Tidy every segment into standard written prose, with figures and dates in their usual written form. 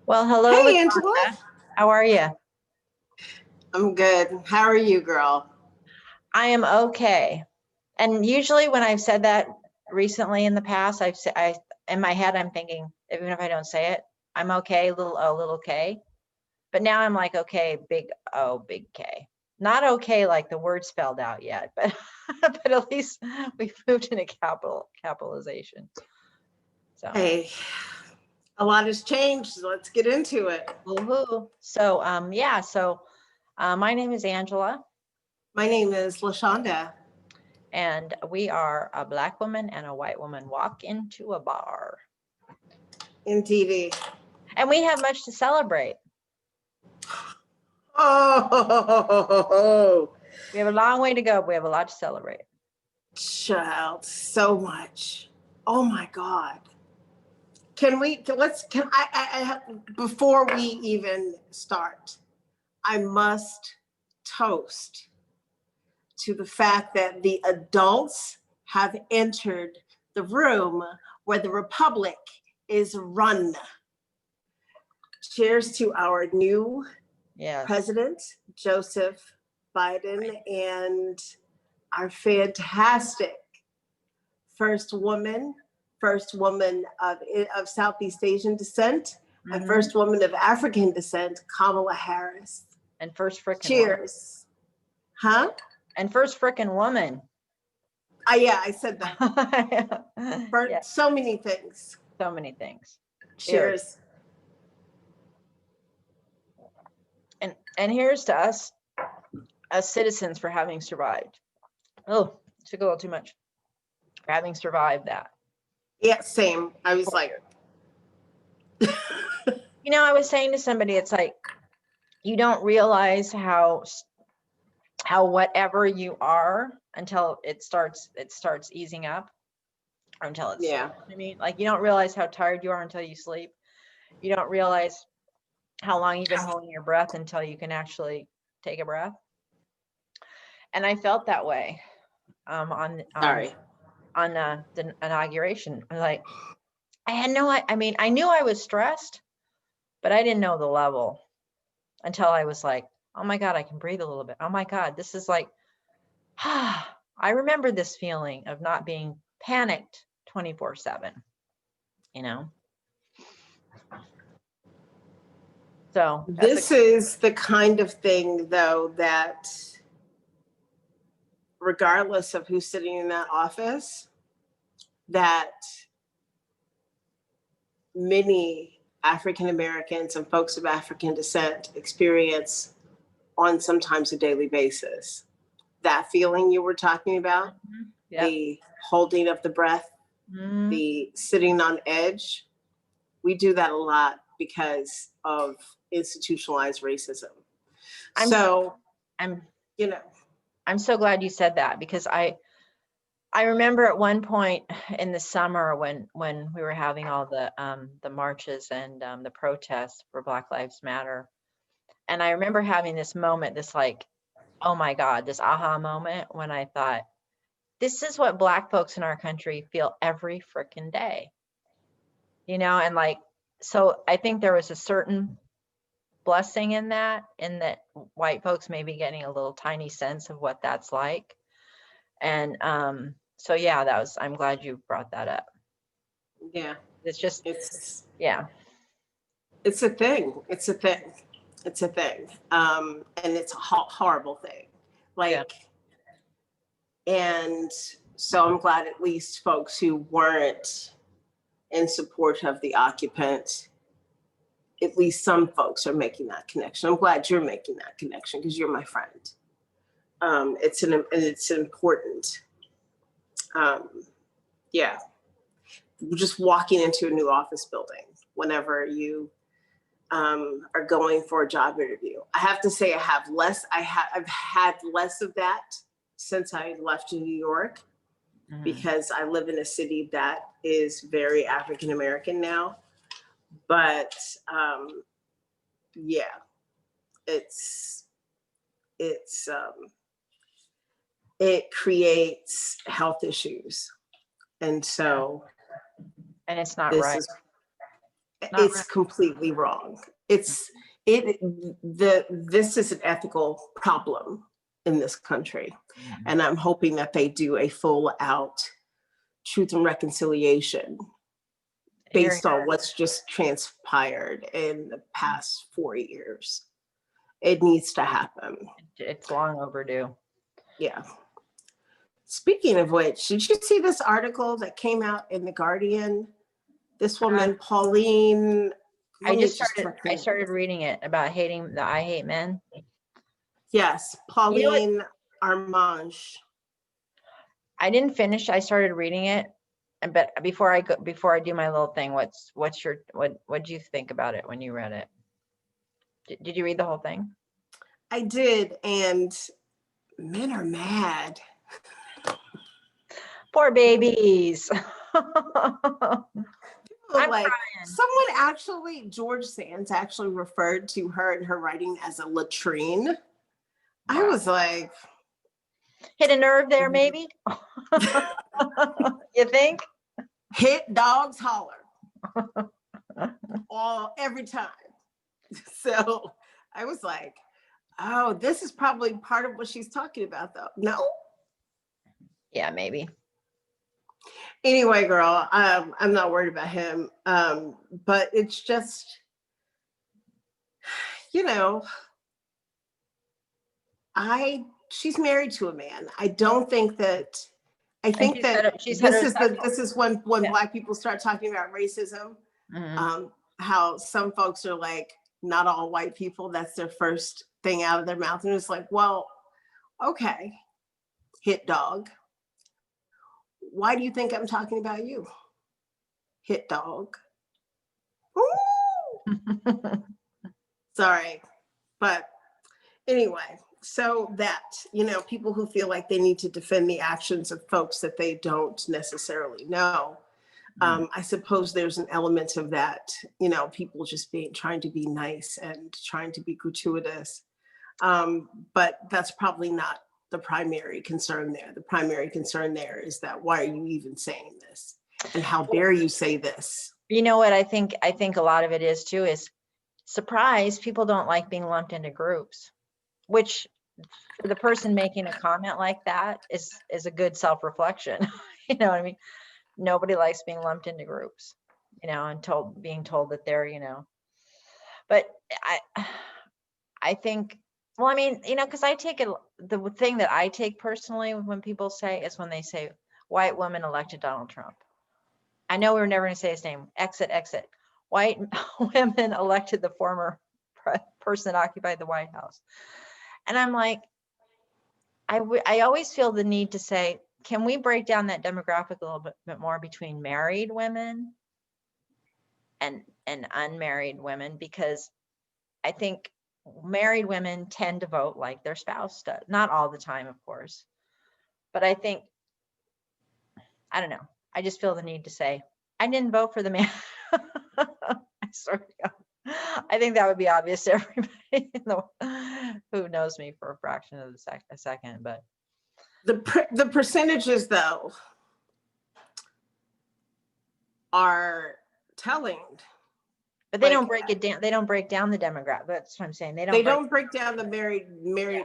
Well, hello, Hey, Angela. Lashonda. How are you? I'm good. How are you, girl? I am okay. And usually when I've said that recently in the past, in my head, I'm thinking, even if I don't say it, I'm okay, little O, little K. But now I'm like, okay, big O, big K. Not okay like the word spelled out yet, but but at least we've moved into capitalization. So, Hey, a lot has changed. So let's get into it. woohoo. So, yeah. So, my name is Angela. My name is Lashonda. And we are a Black woman and a white woman walk into a bar. Indeedy. And we have much to celebrate. Oh, We have a long way to go, but we have a lot to celebrate. child, so much. Oh my God. Before we even start, I must toast to the fact that the adults have entered the room where the republic is run. Cheers to our new president, Joseph Biden, and our fantastic first woman of Southeast Asian descent, and first woman of African descent, Kamala Harris. And first frickin' Cheers. woman. Huh? And first frickin' woman. Yeah, I said that. So many things. So many things. Cheers. And here's to us as citizens for having survived. Oh, took a little too much. For having survived that. Yeah, same. I was like, I was saying to somebody, it's like, you don't realize how whatever you are until it starts easing up, or until it's, I mean, like, you don't realize how tired you are until you sleep. You don't realize how long you've been holding your breath until you can actually take a breath. And I felt that way on the inauguration. Like, I knew I was stressed, but I didn't know the level until I was like, oh my God, I can breathe a little bit. Oh my God, this is like, I remember this feeling of not being panicked 24/7, So this is the kind of thing, though, that regardless of who's sitting in that office, that many African Americans and folks of African descent experience on sometimes a daily basis. That feeling you were talking about, the holding of the breath, the sitting on edge, we do that a lot because of institutionalized racism. I'm so glad you said that, because I remember at one point in the summer when we were having all the marches and the protests for Black Lives Matter, and I remember having this moment, this like, oh my God, this aha moment when I thought, this is what Black folks in our country feel every freaking day, and like, so I think there was a certain blessing in that white folks maybe getting a little tiny sense of what that's like. And so yeah, I'm glad you brought that up. Yeah. It's a thing. It's a thing. And it's a horrible thing. And so I'm glad at least folks who weren't in support of the occupant, at least some folks are making that connection. I'm glad you're making that connection because you're my friend. It's important. Just walking into a new office building whenever you are going for a job interview. I have to say I've had less of that since I left New York, because I live in a city that is very African American now. But it creates health issues, and so and it's not right. Not It's right. completely wrong. This is an ethical problem in this country. And I'm hoping that they do a full out truth and reconciliation based on what's just transpired in the past 4 years. It needs to happen. It's long overdue. Yeah. Speaking of which, did you see this article that came out in The Guardian? This woman, Pauline. I started reading it about hating the I hate men. Yes, Pauline Harmange. I didn't finish. I started reading it, but before I do my little thing, what do you think about it when you read it? Did you read the whole thing? I did, and men are mad. Poor babies. I'm Like crying. someone actually, George Sands actually referred to her in her writing as a latrine. Wow. I was like, hit a nerve there, maybe. You think? Hit dogs holler. Every time. So I was like, oh, this is probably part of what she's talking about, though. No? Yeah, maybe. Anyway, girl, I'm not worried about him. But it's just, she's married to a man. I think that this is when Black people start talking about racism. Mm-hmm. How some folks are like, not all white people, that's their first thing out of their mouth. And it's like, well, okay, hit dog. Why do you think I'm talking about you? Hit dog. Sorry. But anyway, so that, people who feel like they need to defend the actions of folks that they don't necessarily know. I suppose there's an element of that, people just trying to be nice and trying to be gratuitous. But that's probably not the primary concern there. The primary concern there is that, why are you even saying this? And how dare you say this? You know what I think a lot of it is too, is surprise. People don't like being lumped into groups, which for the person making a comment like that is a good self-reflection. You know what I mean? Nobody likes being lumped into groups, and being told that they're, but I think, well, I mean, because I take it, the thing that I take personally when people say is when they say white woman elected Donald Trump. I know we were never going to say his name. Exit. White women elected the former person that occupied the White House. And I'm like, I always feel the need to say, can we break down that demographic a little bit more between married women and unmarried women? Because I think married women tend to vote like their spouse does. Not all the time, of course. But I think, I don't know. I just feel the need to say, I didn't vote for the man. I swear to God. I think that would be obvious to everybody who knows me for a fraction of a second. But the percentages, though, are telling. But they don't break it down. They don't break down the demographic. That's what I'm saying. They don't break down the married,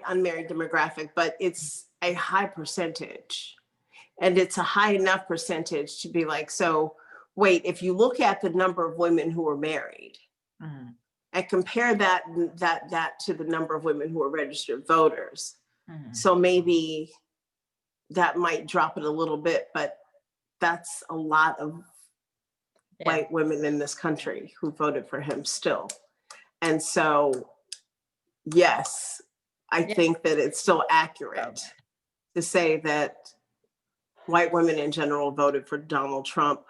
unmarried demographic, but it's a high percentage. And it's a high enough percentage to be like, so wait, if you look at the number of women who are married, mm-hmm. and compare that to the number of women who are registered voters. Mm-hmm. So maybe that might drop it a little bit, but that's a lot of white women in this country who voted for him still. And so, yes, I think that it's still accurate to say that white women in general voted for Donald Trump.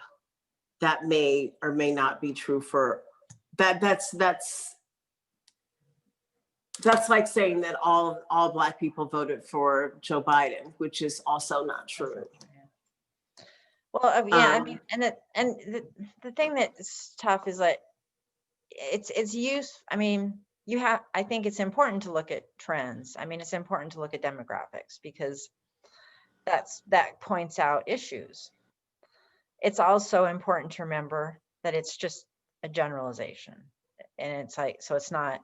That may or may not be true for that. That's like saying that all Black people voted for Joe Biden, which is also not true. Well, I mean, the thing that's tough is that it's use. I mean, I think it's important to look at trends. I mean, it's important to look at demographics because that points out issues. It's also important to remember that it's just a generalization. And it's like, so it's not,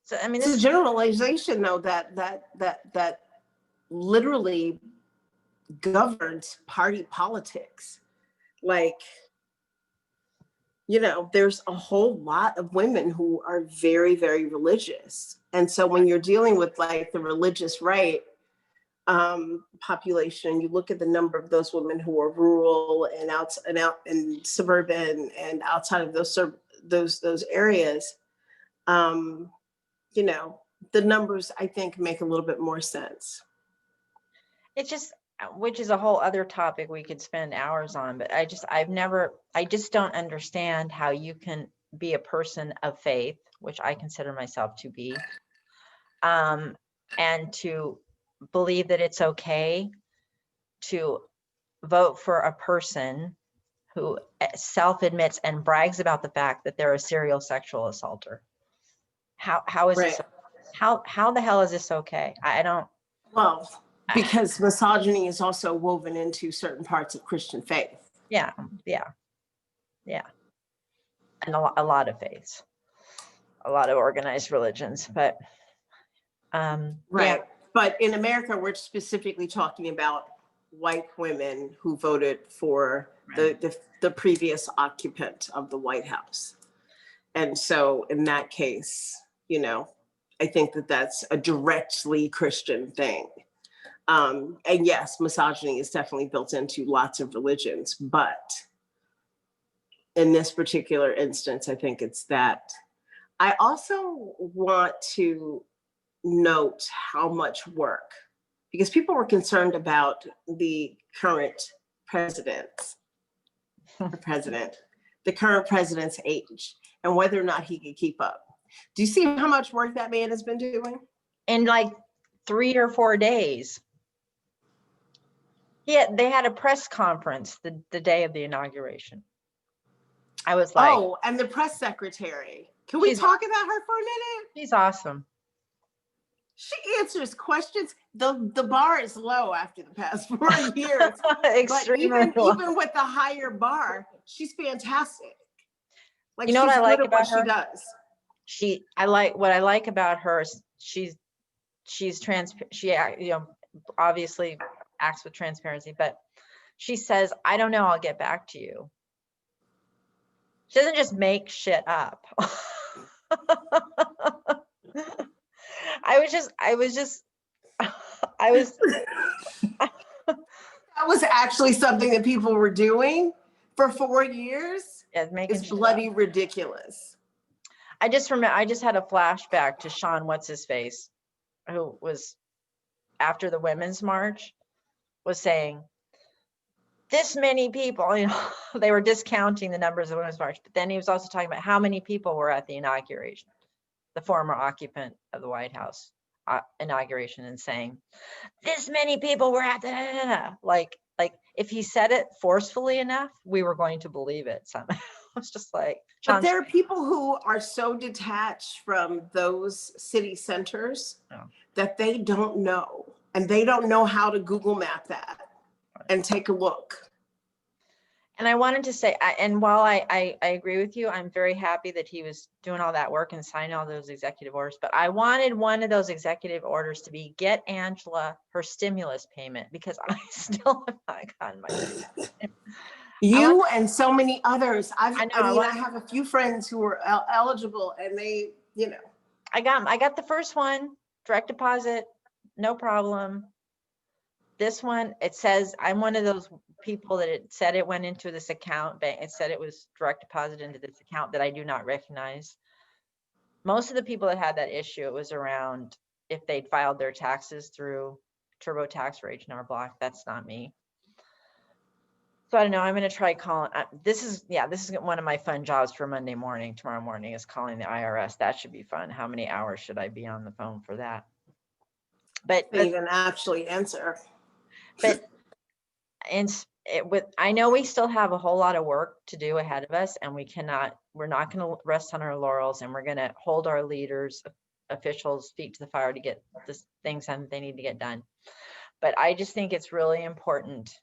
so, I mean, It's a generalization though, that literally governs party politics. Like, you know, there's a whole lot of women who are very, very religious. And so when you're dealing with like the religious right population, you look at the number of those women who are rural and out and suburban and outside of those areas, you know, the numbers I think make a little bit more sense. it's just, which is a whole other topic we could spend hours on, but I just don't understand how you can be a person of faith, which I consider myself to be, and to believe that it's okay to vote for a person who self-admits and brags about the fact that they're a serial sexual assaulter. How is this, how the hell is this okay? I don't. Well, because misogyny is also woven into certain parts of Christian faith. Yeah. And a lot of faiths, a lot of organized religions, but right. Yeah. But in America, we're specifically talking about white women who voted for the previous occupant of the White House. And so in that case, you know, I think that that's a directly Christian thing. And yes, misogyny is definitely built into lots of religions, but in this particular instance, I think it's that. I also want to note how much work, because people were concerned about the current president's age and whether or not he could keep up. Do you see how much work that man has been doing? In like 3 or 4 days. Yeah, they had a press conference the day of the inauguration. I was like, oh, and the press secretary. Can we talk about her for a minute? She's awesome. She answers questions. The bar is low after the past 4 years. Extremely but even with the higher bar, she's fantastic. Like, you know what I like about her? She does. What I like about her is she's transparent. She, you know, obviously acts with transparency, but she says, I don't know, I'll get back to you. She doesn't just make shit up. That was actually something that people were doing for 4 years. Yeah, it's bloody ridiculous. I just had a flashback to Sean, what's his face, who was after the Women's March, was saying this many people, you know, they were discounting the numbers of the Women's March, but then he was also talking about how many people were at the inauguration, the former occupant of the White House inauguration, and saying this many people were at the like if he said it forcefully enough, we were going to believe it somehow. It's just like, but there are people who are so detached from those city centers that they don't know, and they don't know how to Google map that and take a look. And I wanted to say, and while I agree with you, I'm very happy that he was doing all that work and signing all those executive orders, but I wanted one of those executive orders to be get Angela her stimulus payment, because I still have not gotten my payment. You and so many others. I have a few friends who are eligible, and they, you know. I got the first one, direct deposit, no problem. This one, it says I'm one of those people that it said it went into this account, but it said it was direct deposit into this account that I do not recognize. Most of the people that had that issue, it was around if they'd filed their taxes through TurboTax or H&R Block. That's not me. So I don't know. I'm going to try calling. This is one of my fun jobs for Monday morning. Tomorrow morning is calling the IRS. That should be fun. How many hours should I be on the phone for that? But they even actually answer. But I know we still have a whole lot of work to do ahead of us, and we're not going to rest on our laurels, and we're going to hold our leaders, officials' feet to the fire to get the things that they need to get done. But I just think it's really important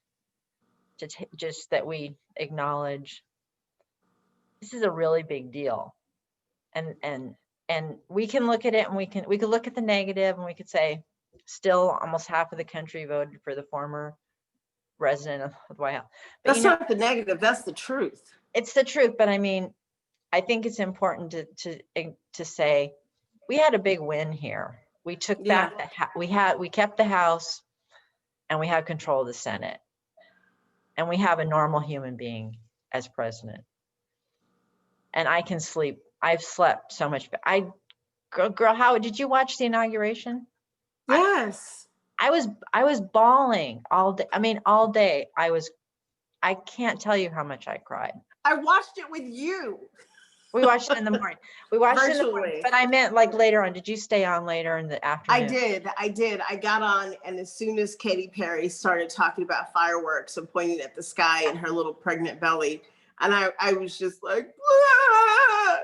to just that we acknowledge this is a really big deal. And we can look at it and we could look at the negative and we could say still almost half of the country voted for the former resident of the White House. But That's not the negative, that's the truth. It's the truth. But I mean, I think it's important to say we had a big win here. We took back we kept the House and we had control of the Senate. And we have a normal human being as president. And I can sleep. I've slept so much. Girl, how did you watch the inauguration? Yes. I was bawling all day. I mean, all day. I can't tell you how much I cried. I watched it with you. We watched it in the morning. We watched Virtually. it in the morning, but I meant like later on. Did you stay on later in the afternoon? I did. I got on, and as soon as Katy Perry started talking about fireworks and pointing at the sky and her little pregnant belly, and I was just like, ah!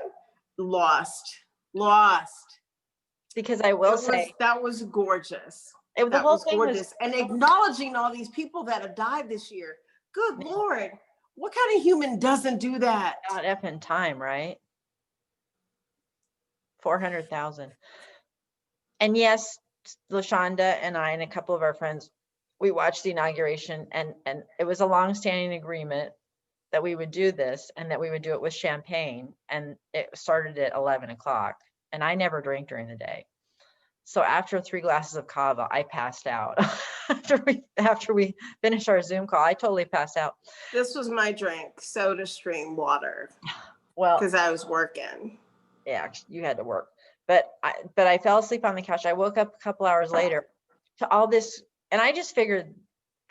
lost. Because I will say that was gorgeous. The whole thing was, and acknowledging all these people that have died this year. Good Lord, what kind of human doesn't do that? not effing time, right? 400,000. And yes, Lashonda and I and a couple of our friends, we watched the inauguration, and it was a long-standing agreement that we would do this and that we would do it with champagne. And it started at 11 o'clock. And I never drink during the day. So after 3 glasses of cava, I passed out. after we finished our Zoom call, I totally passed out. This was my drink, Soda Stream water. Well, because I was working. Yeah, you had to work. But I fell asleep on the couch. I woke up a couple hours later to all this, and I just figured,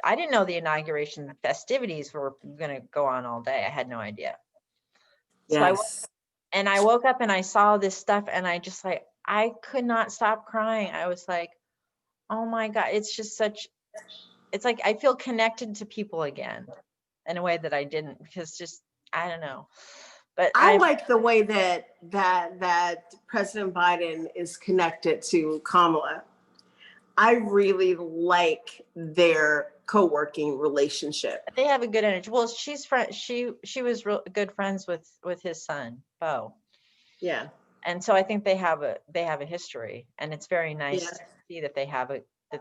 I didn't know the inauguration festivities were going to go on all day. I had no idea. Yes. So I woke up and I saw this stuff, and I just like, I could not stop crying. I was like, oh my God, it's just it's like I feel connected to people again in a way that I didn't, because just, I don't know. But I like the way that President Biden is connected to Kamala. I really like their co-working relationship. They have a good energy. Well, she was real good friends with his son, Bo. Yeah. And so I think they have a history, and it's very nice to see that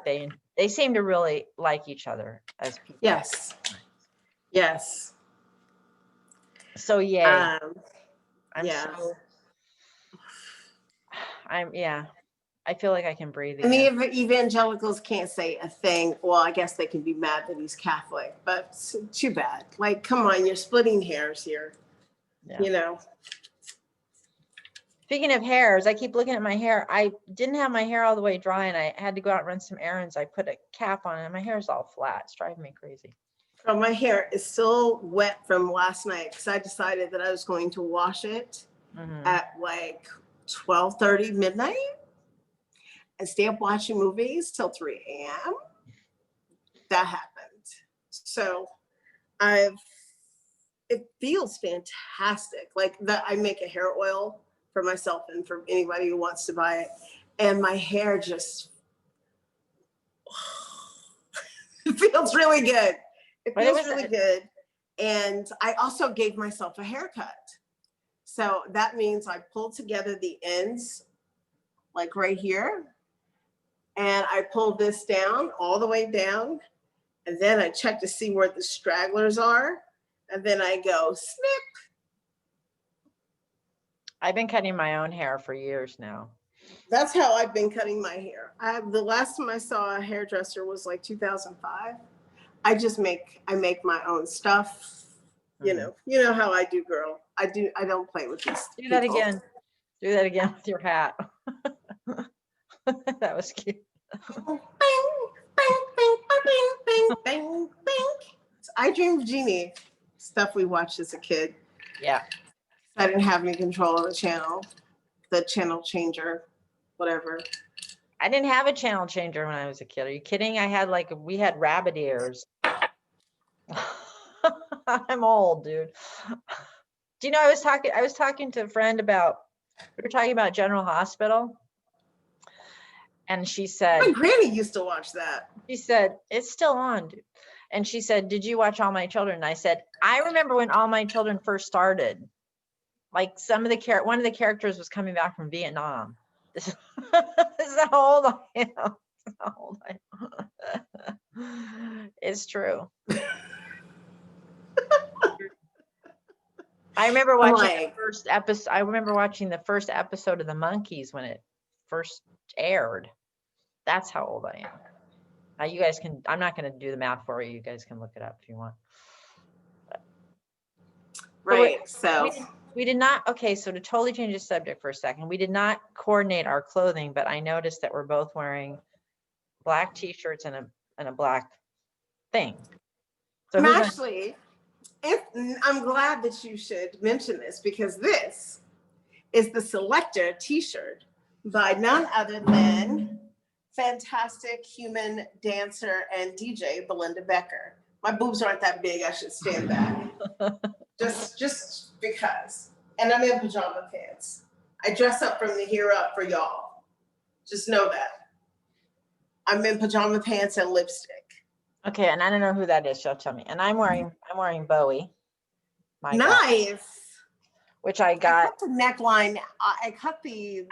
they seem to really like each other as people. Yes. Yes. So yay. I feel like I can breathe again. And the evangelicals can't say a thing. Well, I guess they can be mad that he's Catholic, but too bad. Like, come on, you're splitting hairs here. Yeah. You know. Speaking of hairs, I keep looking at my hair. I didn't have my hair all the way dry, and I had to go out and run some errands. I put a cap on, and my hair is all flat. It's driving me crazy. So my hair is still wet from last night because I decided that I was going to wash it at like 12:30 midnight and stay up watching movies till 3 a.m. That happened. So it feels fantastic. Like that, I make a hair oil for myself and for anybody who wants to buy it. And my hair just it feels really good. It feels really good. And I also gave myself a haircut. So that means I pulled together the ends, like right here. And I pulled this down, all the way down. And then I check to see where the stragglers are. And then I go snip. I've been cutting my own hair for years now. That's how I've been cutting my hair. The last time I saw a hairdresser was like 2005. I make my own stuff. You know how I do, girl. I don't play with this. Do that again. Do that again with your hat. That was cute. Bang, bang, bang, bang, bang, bang, bang. I Dream of Jeannie, stuff we watched as a kid. Yeah. I didn't have any control of the channel changer, whatever. I didn't have a channel changer when I was a kid. Are you kidding? We had rabbit ears. I'm old, dude. Do you know, I was talking to a friend we were talking about General Hospital. And she said, my granny used to watch that. She said, it's still on, dude. And she said, did you watch All My Children? And I said, I remember when All My Children first started. like one of the characters was coming back from Vietnam. This is, this is how old I am. This is how old I am. It's true. I remember watching the first episode. I remember watching the first episode of the Monkees when it first aired. That's how old I am. Now you guys can. I'm not going to do the math for you. You guys can look it up if you want. Right. We did not. Okay, so to totally change the subject for a second, we did not coordinate our clothing, but I noticed that we're both wearing black T-shirts and a black thing. So I'm glad that you should mention this, because this is the Selector T-shirt by none other than fantastic human dancer and DJ Belinda Becker. My boobs aren't that big. I should stand back. just because. And I'm in pajama pants. I dress up from the here up for y'all. Just know that. I'm in pajama pants and lipstick. Okay, and I don't know who that is. She'll tell me. And I'm wearing Bowie. Nice. Which I got. I cut the neckline. I cut the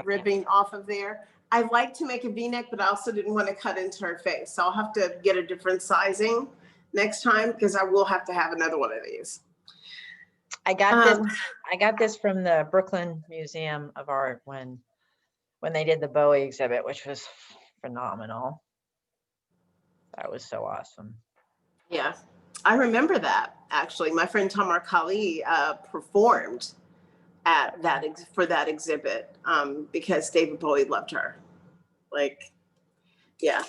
ribbing off of there. I like to make a V-neck, but I also didn't want to cut into her face. So I'll have to get a different sizing next time, because I will have to have another one of these. I got this from the Brooklyn Museum of Art when they did the Bowie exhibit, which was phenomenal. That was so awesome. Yeah, I remember that, actually. My friend Tamar Kali performed at for that exhibit because David Bowie loved her. Like, yeah,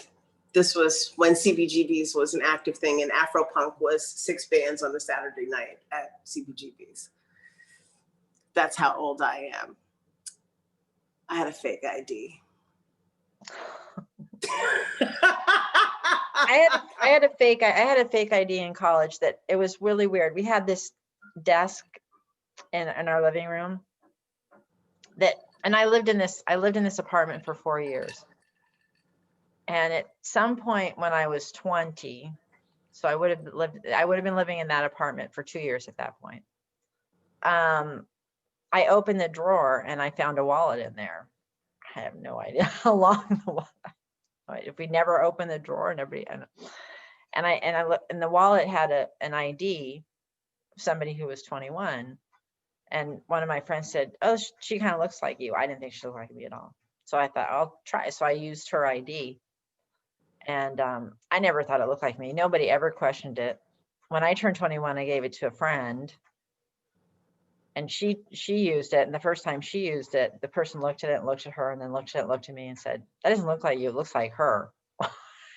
this was when CBGBs was an active thing, and Afropunk was 6 bands on a Saturday night at CBGBs. That's how old I am. I had a fake ID. I had a fake ID in college. That it was really weird. We had this desk in our living room and I lived in this apartment for 4 years. And at some point when I was 20, so I would have been living in that apartment for 2 years at that point. I opened the drawer and I found a wallet in there. I have no idea how long the wallet. If we never opened the drawer, and I looked, and the wallet had an ID of somebody who was 21. And one of my friends said, "Oh, she kind of looks like you." I didn't think she looked like me at all. So I thought, I'll try. So I used her ID. And I never thought it looked like me. Nobody ever questioned it. When I turned 21, I gave it to a friend. And she used it. And the first time she used it, the person looked at it and looked at her and then looked at me and said, "That doesn't look like you. It looks like her."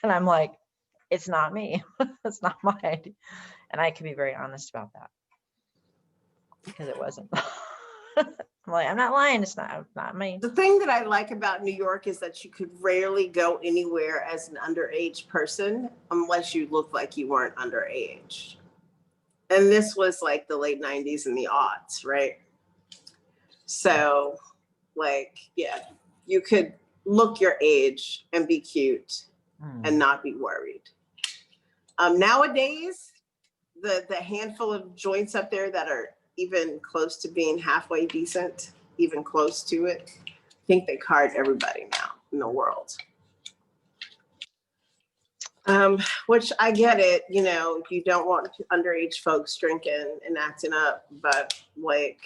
And I'm like, "It's not me. It's not my ID." And I can be very honest about that, because it wasn't. I'm like, I'm not lying. It's not me. The thing that I like about New York is that you could rarely go anywhere as an underage person unless you look like you weren't underage. And this was like the late 90s and the aughts, right? So, like, yeah, you could look your age and be cute and not be worried. Nowadays, the handful of joints up there that are even close to being halfway decent, even close to it, I think they card everybody now in the world. Which I get it, you know, you don't want underage folks drinking and acting up, but like,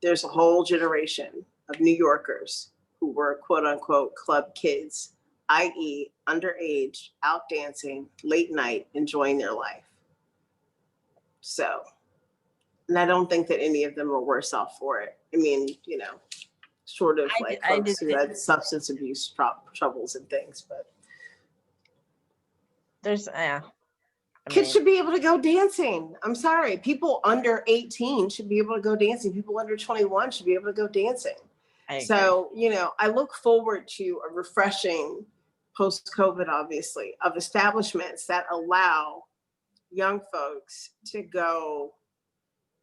there's a whole generation of New Yorkers who were quote unquote club kids, i.e. underage, out dancing, late night, enjoying their life. So, and I don't think that any of them were worse off for it. I mean, you know, short of like folks who had substance abuse troubles and things, but there's, kids should be able to go dancing. I'm sorry. People under 18 should be able to go dancing. People under 21 should be able to go dancing. So, you know, I look forward to a refreshing post-COVID, obviously, of establishments that allow young folks to go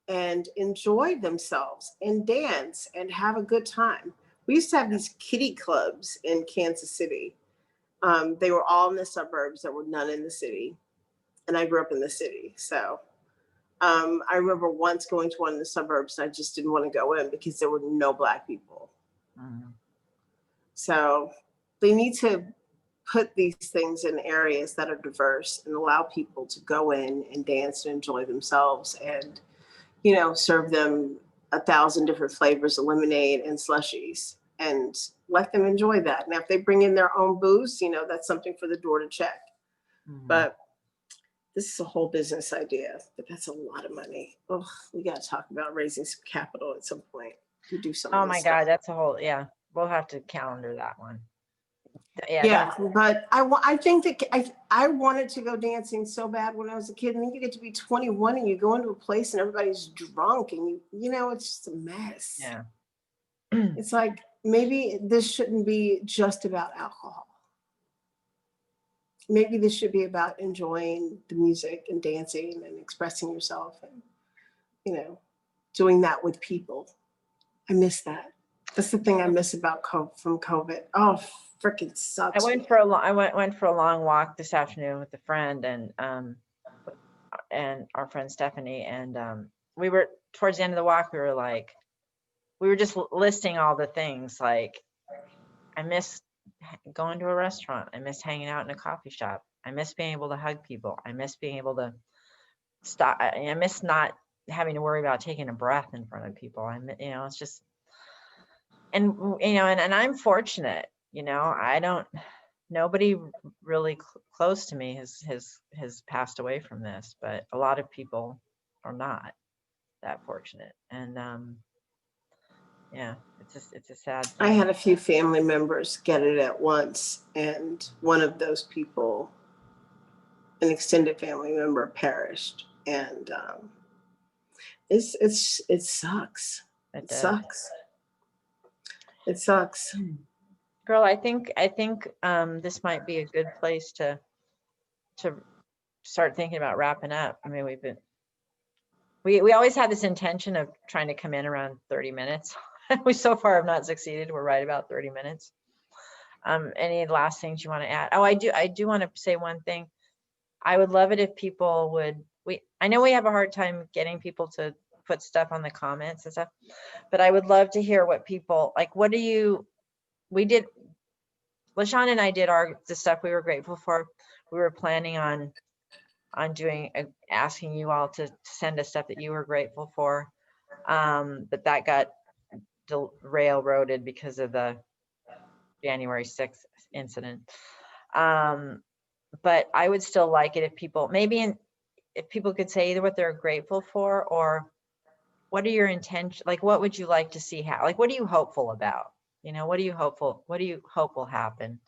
and enjoy themselves and dance and have a good time. We used to have these kiddie clubs in Kansas City. They were all in the suburbs. There were none in the city. And I grew up in the city. So I remember once going to one in the suburbs, and I just didn't want to go in because there were no Black people. Mhm. So they need to put these things in areas that are diverse and allow people to go in and dance and enjoy themselves, and, you know, serve them 1,000 different flavors of lemonade and slushies, and let them enjoy that. Now, if they bring in their own booze, you know, that's something for the door to check. Mhm. But this is a whole business idea, but that's a lot of money. Oh, we got to talk about raising some capital at some point to do some Oh of my this God, stuff. that's a whole, yeah, we'll have to calendar that one. Yeah, Yeah, but I think that I wanted to go dancing so bad when I was a kid, and then you get to be 21 and you go into a place and everybody's drunk, and you know, it's just a mess. yeah. It's like, maybe this shouldn't be just about alcohol. Maybe this should be about enjoying the music and dancing and expressing yourself, and, you know, doing that with people. I miss that. That's the thing I miss about from COVID. Oh, freaking sucks. I went for a long walk this afternoon with a friend and our friend Stephanie, and we were towards the end of the walk, we were just listing all the things, like, I miss going to a restaurant, I miss hanging out in a coffee shop, I miss being able to hug people, I miss being able to stop, I miss not having to worry about taking a breath in front of people. You know, it's just, and you know, and I'm fortunate, you know, nobody really close to me has passed away from this, but a lot of people are not that fortunate. And yeah, it's a sad thing. I had a few family members get it at once, and one of those people, an extended family member, perished, and it sucks. It sucks. It sucks. Girl, I think this might be a good place to start thinking about wrapping up. I mean, we always had this intention of trying to come in around 30 minutes. We so far have not succeeded. We're right about 30 minutes. Any last things you want to add? Oh, I do want to say one thing. I would love it if people would, I know we have a hard time getting people to put stuff on the comments and stuff, but I would love to hear what people, like, what do you, Lashonda and I did the stuff we were grateful for. We were planning on doing, asking you all to send us stuff that you were grateful for. But that got railroaded because of the January 6th incident. But I would still like it if people, if people could say either what they're grateful for, or what are your intentions, like, what would you like to see like, what are you hopeful about? You know, what do you hope will happen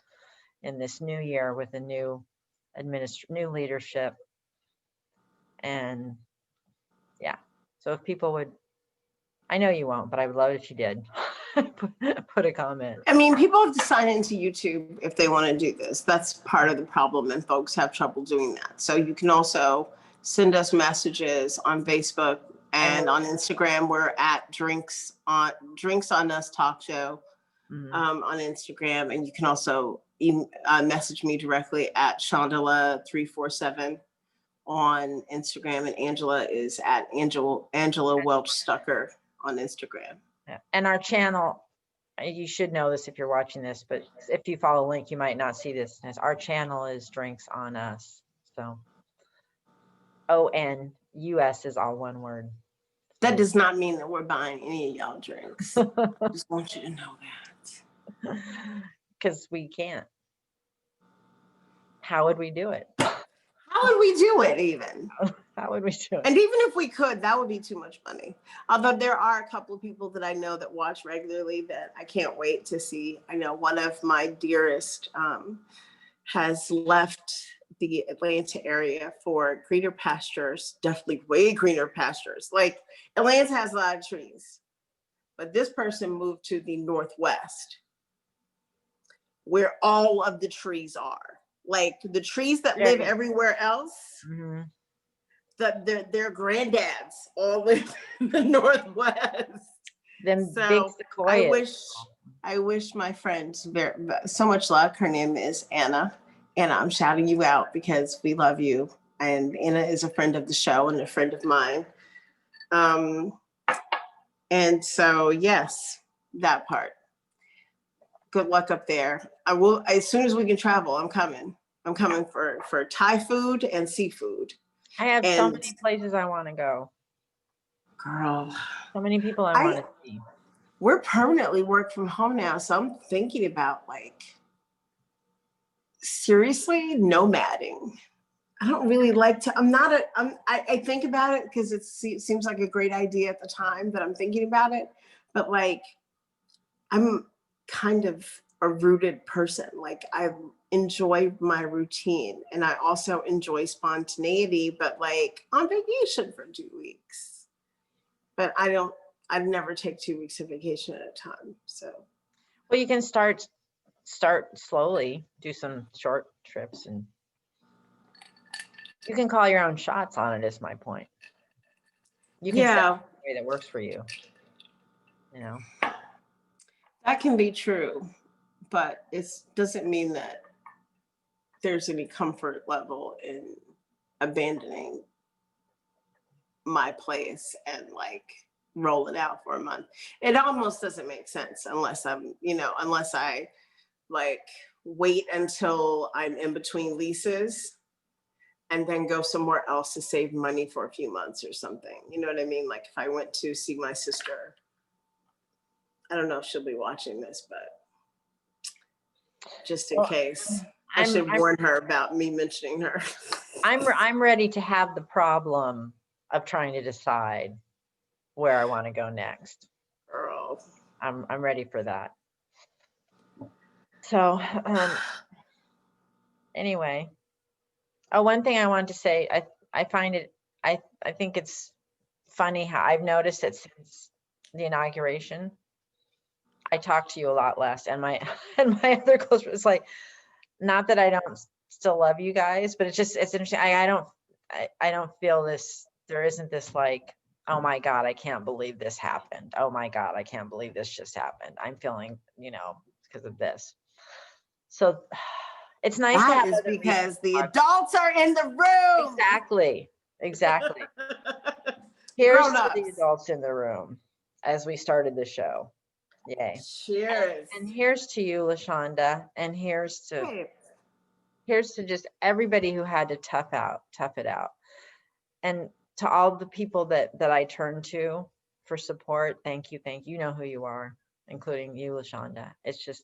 in this new year with a new new leadership? And yeah, so if people would, I know you won't, but I would love it if you did put a comment. I mean, people have to sign into YouTube if they want to do this. That's part of the problem, and folks have trouble doing that. So you can also send us messages on Facebook and on Instagram. We're at Drinks on Us Talk Show on Instagram, and you can also message me directly at Shondala347 on Instagram, and Angela is at Angela Welch Stucker on Instagram. Yeah. And our channel, you should know this if you're watching this, but if you follow a link, you might not see this. Our channel is Drinks on Us. So ONUS is all one word. That does not mean that we're buying any of y'all drinks. I just want you to know that. Because we can't. How would we do it? How would we do it even? How would we do it? And even if we could, that would be too much money. Although there are a couple of people that I know that watch regularly that I can't wait to see. I know one of my dearest has left the Atlanta area for greener pastures, definitely way greener pastures. Like, Atlanta has a lot of trees, but this person moved to the Northwest, where all of the trees are. Like, the trees that live everywhere else, their granddads all live in the Northwest. Them so big sequoias. I wish my friend so much luck. Her name is Anna. Anna, I'm shouting you out because we love you. And Anna is a friend of the show and a friend of mine. And so, yes, that part. Good luck up there. I will, as soon as we can travel, I'm coming. I'm coming for Thai food and seafood. I have so many places I want to go. Girl. So many people I want to see. We're permanently work from home now. So I'm thinking about like, seriously, nomading. I don't really like to, I think about it because it seems like a great idea at the time that I'm thinking about it. But like, I'm kind of a rooted person. Like I enjoy my routine and I also enjoy spontaneity, but like on vacation for 2 weeks. But I'd never take 2 weeks of vacation at a time. So. Well, you can start slowly, do some short trips, and you can call your own shots on it, is my point. You can set it in a way that works for you. You know. That can be true, but it doesn't mean that there's any comfort level in abandoning my place and like roll it out for a month. It almost doesn't make sense unless unless I like wait until I'm in between leases and then go somewhere else to save money for a few months or something. You know what I mean? Like if I went to see my sister, I don't know if she'll be watching this, but just in case, I should warn her about me mentioning her. I'm ready to have the problem of trying to decide where I want to go next. Girl. I'm ready for that. So anyway. Oh, one thing I wanted to say, I find it, I think it's funny how I've noticed that since the inauguration, I talk to you a lot less, and my other close friends, like, not that I don't still love you guys, but it's interesting. I don't feel this, there isn't this like, oh my God, I can't believe this happened. Oh my God, I can't believe this just happened. I'm feeling, because of this. So it's nice to have that is because the adults are in the room. Exactly. Here's to the adults in the room as we started the show. Yay. Cheers. And here's to you, Lashonda, and here's to just everybody who had to tough it out. And to all the people that I turn to for support, thank you. You know who you are, including you, Lashonda. It's just,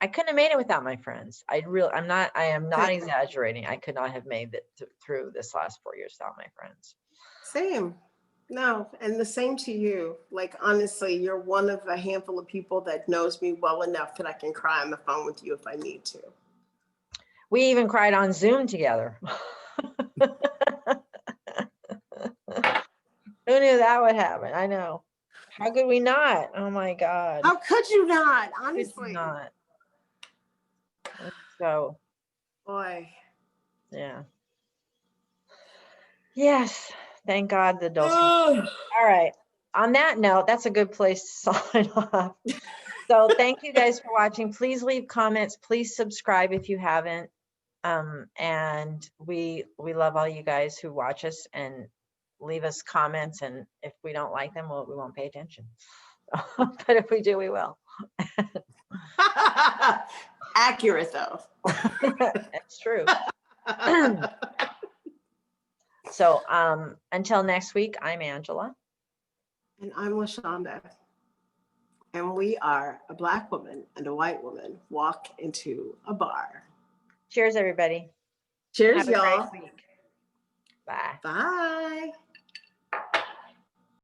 I couldn't have made it without my friends. I am not exaggerating. I could not have made it through this last 4 years without my friends. Same. No, and the same to you. Like, honestly, you're one of a handful of people that knows me well enough that I can cry on the phone with you if I need to. We even cried on Zoom together. Who knew that would happen? I know. How could we not? Oh my God. How could you not? Honestly. Not. So. Boy. Yeah. Yes. Thank God the adults. All right. On that note, that's a good place to sign off. So thank you guys for watching. Please leave comments. Please subscribe if you haven't. And we love all you guys who watch us and leave us comments. And if we don't like them, we won't pay attention. But if we do, we will. Accurate though. That's true. So until next week, I'm Angela. And I'm Lashonda. And we are a Black woman and a white woman walk into a bar. Cheers, everybody. Cheers, y'all. Great week. Bye. Bye.